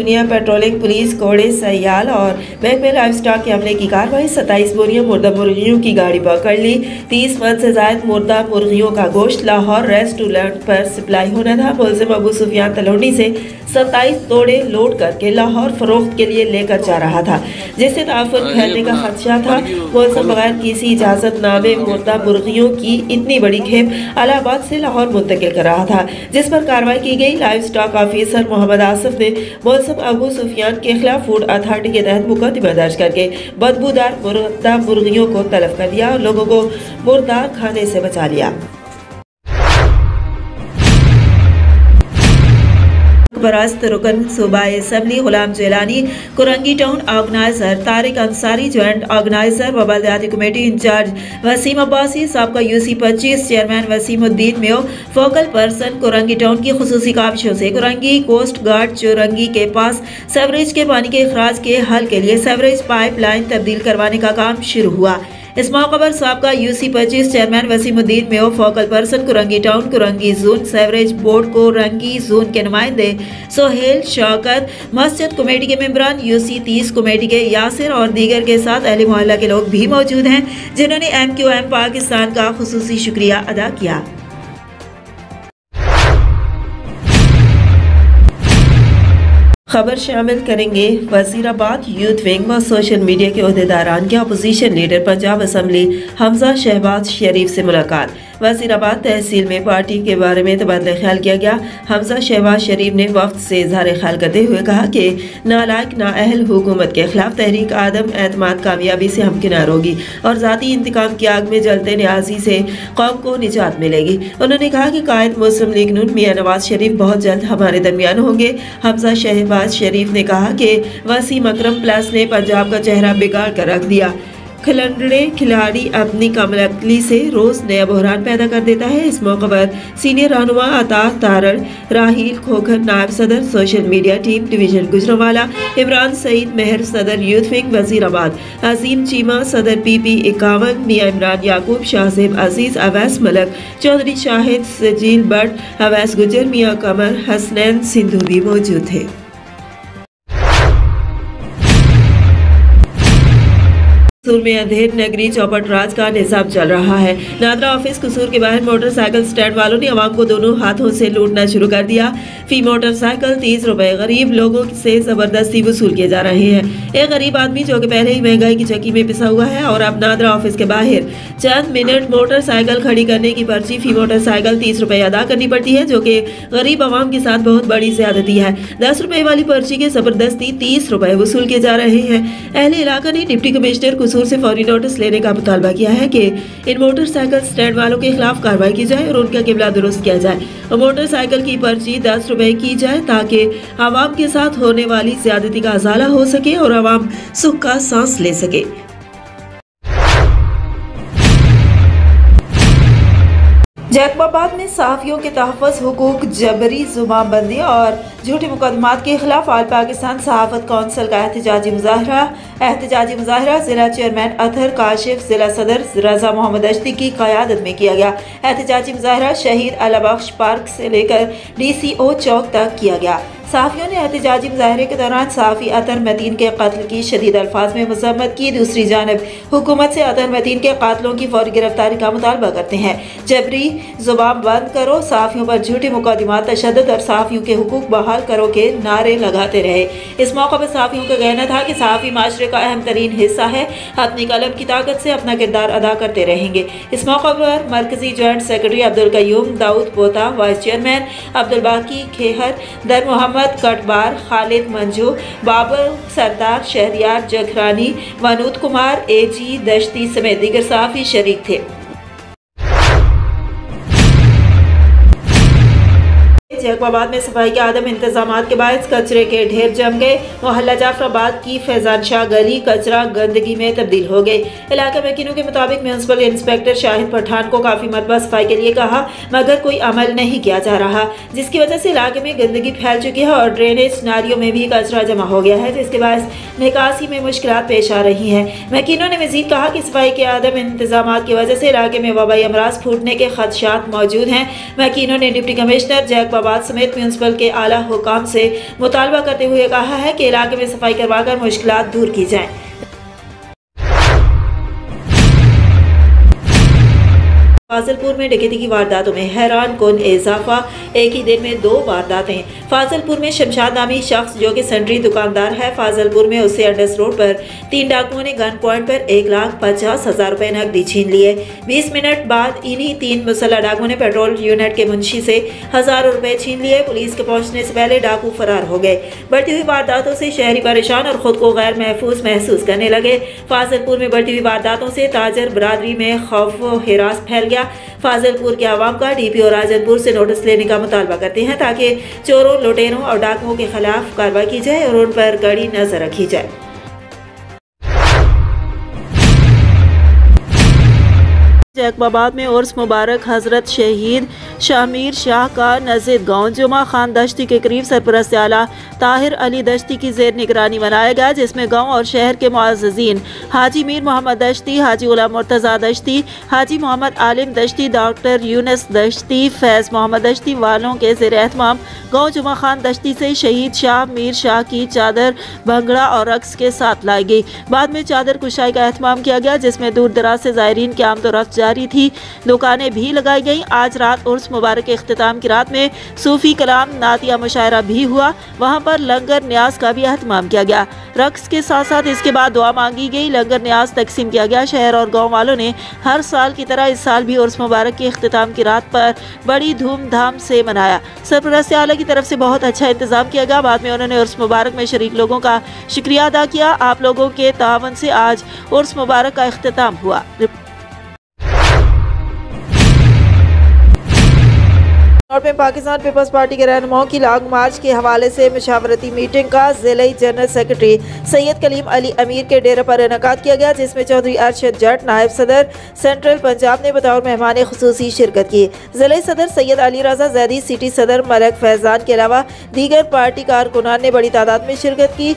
Junior patrolling police कोड़े सयाल और bank में लाइव स्टॉक के हमले की कार्रवाई। 27 बोरियां मुर्दा मुर्गियों की गाड़ी पकड़ ली। 30 मन से ज्यादा मुर्दा मुर्गियों का गोश्त लाहौर रेस्टोरेंट पर सप्लाई होना था। मुलजिम अबू सुफियान तलवंडी से 27 तोड़े लोड करके लाहौर फरोख्त के लिए लेकर जा रहा था, जिससे ताफुन फैलने का खदशा था। मुलजिम बगैर किसी इजाजतनामे मुर्दा मुर्गियों की इतनी बड़ी खेप इलाहाबाद से लाहौर मुंतकिल कर रहा था, जिस पर कार्रवाई की गई। Livestock officer Mohammad Asif ने मुलजिम अबू सुफियान के खिलाफ फूड अथॉरिटी के तहत मुकदमा दर्ज करके बदबूदार मुर्दा मुर्गियों को तलब कर दिया और लोगों को मुर्दा खाने से बचा लिया। बरास्त रुकन सूबाई assembly Ghulam Jilani, Korangi town organiser Tariq Ansari, joint organiser व बल्दियाती कमेटी इंचार्ज वसीम अब्बासी, साबका UC 25 chairman Wasimuddin Mayo, focal person Korangi town की खुसूसी काविशों से कुरंगी कोस्ट गार्ड चुरंगी के पास सेवरेज के पानी के अखराज के हल के लिए सेवरेज पाइप लाइन तब्दील करवाने का काम शुरू हुआ। इस मौके पर साबका UC 25 chairman Wasimuddin Mayo, focal person Korangi town Korangi zone sewerage board Korangi zone के नुमाइंदे सोहेल शौकत, मस्जिद कमेटी के मेंबरान, UC 30 कमेटी के यासिर और दीगर के साथ अहले मोहल्ला के लोग भी मौजूद हैं, जिन्होंने MQM पाकिस्तान का खुसूसी शुक्रिया अदा किया। खबर शामिल करेंगे वजीराबाद यूथ विंग व सोशल मीडिया के अहदेदारान के opposition leader Punjab assembly Hamza Shahbaz Sharif से मुलाकात। वजीराबाद तहसील में पार्टी के बारे में तबादला ख्याल किया गया। हमजा शहबाज शरीफ ने वफ्द से इजहार ख्याल करते हुए कहा कि नालायक नाअहल हुकूमत के खिलाफ तहरीक आदम एतमाद कामयाबी से हमकिनार होगी और जाती इंतकाम की आग में जलते न्याजी से कौम को निजात मिलेगी। उन्होंने कहा कि कायद मुस्लिम लीग नून मियां नवाज शरीफ बहुत जल्द हमारे दरमियान होंगे। हमजा शहबाज शरीफ ने कहा कि वसीम अकरम प्लस ने पंजाब का चेहरा बिगाड़ कर रख दिया। खिलंडे खिलाड़ी अपनी कमलअक्ली से रोज नया बहरान पैदा कर देता है। इस मौके पर सीनियर रहनुमा अता तारड़, राहील खोखर नायब सदर social media team division Gujranwala, Imran Saeed Mehar सदर यूथ विंग वजीराबाद, अजीम चीमा सदर PP 51, मियां इमरान याकूब, शाहजेब अजीज, अवैस मलक, चौधरी शाहिद, सजील बट, अवैस गुजर, मियां कमर, हसनैन सिंधु भी मौजूद थे। कसूर में अंधेर नगरी चौपट राज का निजाम चल रहा है। नादरा ऑफिस कसूर के बाहर मोटरसाइकिल स्टैंड वालों ने आवाम को दोनों हाथों से लूटना शुरू कर दिया। फी मोटरसाइकिल 30 रुपए गरीब लोगों से जबरदस्ती वसूल किए जा रहे हैं। एक गरीब आदमी जो कि पहले ही महंगाई की चक्की में पिसा हुआ है और अब नादरा ऑफिस के बाहर चंद मिनट मोटरसाइकिल खड़ी करने की पर्ची फी मोटरसाइकिल 30 रुपए अदा करनी पड़ती है, जो कि गरीब आवाम के साथ बहुत बड़ी ज्यादती है। 10 रुपए वाली पर्ची के जबरदस्ती 30 रुपए वसूल किए जा रहे हैं। अहले इलाका ने डिप्टी कमिश्नर कसूर से फौरी नोटिस लेने का मुतालबा किया है कि इन मोटरसाइकिल स्टैंड वालों के खिलाफ कार्रवाई की जाए और उनका किबला दुरुस्त किया जाए और मोटरसाइकिल की पर्ची 10 रुपए की जाए, ताकि आवाम के साथ होने वाली ज्यादती का अजाला हो सके और आवाम सुख का सांस ले सके। जैकबाबाद में सहाफियों के तहफ़्फ़ुज़, हुकूक, जबरी जुबानबंदी और झूठे मुकदमात के खिलाफ ऑल पाकिस्तान सहाफ़त कौंसिल का एहतजाजी मुजाहरा जिला चेयरमैन अतहर काशिफ, जिला सदर रजा मोहम्मद अश्ती की क़यादत में किया गया। एहतजाजी मुजाहरा शहीद अलाबख्श पार्क से लेकर DCO चौक तक किया गया। सहाफ़ियों ने एहतजाजी मुजाहरे के दौरान सहाफ़ी अतहर मतीन के कत्ल की शदीद अल्फाज में मज़म्मत की। दूसरी जानब हुकूमत से अतहर मतीन के कातलों की फौरी गिरफ्तारी का मुतालबा करते हैं। जबरी जुबान बंद करो, सहाफ़ियों पर झूठे मुकदमात, तशद्दुद और सहाफ़ियों के हुकूक बहाल करो के नारे लगाते रहे। इस मौके पर सहाफ़ियों का कहना था कि सहाफ़ी माशरे का अहम तरीन हिस्सा है, अपनी कलम की ताकत से अपना किरदार अदा करते रहेंगे। इस मौके पर मरकजी जॉइंट सेक्रेटरी अब्दुल कयूम दाऊद पोता, वाइस चेयरमैन अब्दुल बाकी खेहर, दर मोहम्मद कटबार, खालिद मंजू, बाबर सरदार, शहरियार जखरानी, वनूद कुमार, AG दश्ती समेत दीगर सहाफ़ी शरीक थे। जैकबाबाद में सफाई के आदम इंतजाम के बायस कचरे के ढेर जम गए। मोहल्ला जाफराबाद की फैजान शाह गली कचरा गंदगी में तब्दील हो गई। इलाका मकीनों के मुताबिक म्यूनसिपल इंस्पेक्टर शाहिद पठान को काफी मरतबा सफाई के लिए कहा, मगर कोई अमल नहीं किया जा रहा, जिसकी वजह से इलाके में गंदगी फैल चुकी है और ड्रेनेज नालियों में भी कचरा जमा हो गया है, जिसके बायस निकासी में मुश्किलात पेश आ रही है। मकीनों ने मजीद कहा कि सफाई के आदम इंतजाम की वजह से इलाके में वबाई अमराज फूटने के खदशात मौजूद हैं। मकीनों ने डिप्टी कमिश्नर जैकबाबाद जैसलाबाद समेत म्यूनसिपल के आला हुकाम से मुतालबा करते हुए कहा है कि इलाके में सफाई करवाकर मुश्किलात दूर की जाएं। फाजिलपुर में डकैती की वारदातों में हैरान कुन इजाफा, एक ही दिन में 2 वारदातें। फाजिलपुर में शमशाद नामी शख्स जो कि सेंट्री दुकानदार है, फाजिलपुर में उससे अंडस रोड पर 3 डाकुओं ने गन पॉइंट पर 1,50,000 रुपए नकदी छीन लिए। 20 मिनट बाद इन्हीं 3 मुसल्लह डाकुओं ने पेट्रोल यूनिट के मुंशी से हजारों रुपए छीन लिए। पुलिस के पहुंचने से पहले डाकू फरार हो गए। बढ़ती हुई वारदातों से शहरी परेशान और खुद को गैर महफूज महसूस करने लगे। फाजिलपुर में बढ़ती हुई वारदातों से ताजर बरादरी में खौफ व हिरास फैल गया। फाजिलपुर के आवाम का डीपीओ राजनपुर से नोटिस लेने का मुतालबा करते हैं ताकि चोरों, लुटेरों और डाकुओं के खिलाफ कार्रवाई की जाए और उन पर कड़ी नजर रखी जाए। जैकबाबाद में उर्स मुबारक हजरत शहीद शामिर शाह का नज़ीर गाँव जुमा खान दश्ती के करीब सरपरस्त आला ताहिर अली दश्ती की जेर निगरानी मनाया गया, जिसमें गाँव और शहर के मुअज़्ज़िज़ीन हाजी मीर मोहम्मद दश्ती, हाजी गुलाम मुर्तज़ा दश्ती, हाजी मोहम्मद आलिम दश्ती, डॉक्टर यूनुस दश्ती, फैज़ मोहम्मद दश्ती वालों के ज़ेर एहतमाम गाँव जुमा खान दश्ती से शहीद शाह मीर शाह की चादर, भंगड़ा और रक्स के साथ लाई गई। बाद में चादर कुशाई का एहतमाम किया गया, जिसमें दूर दराज से ज़ायरीन की आमदोरफ्त जारी थी। दुकानें भी लगाई गईं। आज रात उर्स मुबारक के इख्तिताम की रात में सूफी कलाम, नातिया मुशायरा भी हुआ। वहाँ पर लंगर न्याज का भी एहतमाम किया गया। रक्स के साथ साथ इसके बाद दुआ मांगी गई। लंगर न्याज तकसीम किया गया। शहर और गाँव वालों ने हर साल की तरह इस साल भी उर्स मुबारक के इख्तिताम की रात पर बड़ी धूमधाम से मनाया। सरपरस्त आला की तरफ से बहुत अच्छा इंतजाम किया गया। बाद में उन्होंने उर्स मुबारक में शरीक लोगों का शुक्रिया अदा किया। आप लोगों के तावन से आज उर्स मुबारक का इख्तिताम हुआ। और में पाकिस्तान पीपल्स पार्टी के रहनुमाओं की लॉन्ग मार्च के हवाले से मशावरती मीटिंग का ज़िला जनरल सेक्रेटरी सैयद कलीम अली अमीर के डेरे पर इनेकाद किया गया, जिसमें चौधरी अरशद जट नायब सदर सेंट्रल पंजाब ने बतौर मेहमान खुसूसी शिरकत की। ज़िला सदर सैयद अली रजा जैदी, सिटी सदर मलक फैजान के अलावा दीगर पार्टी कारकुनान ने बड़ी तादाद में शिरकत की।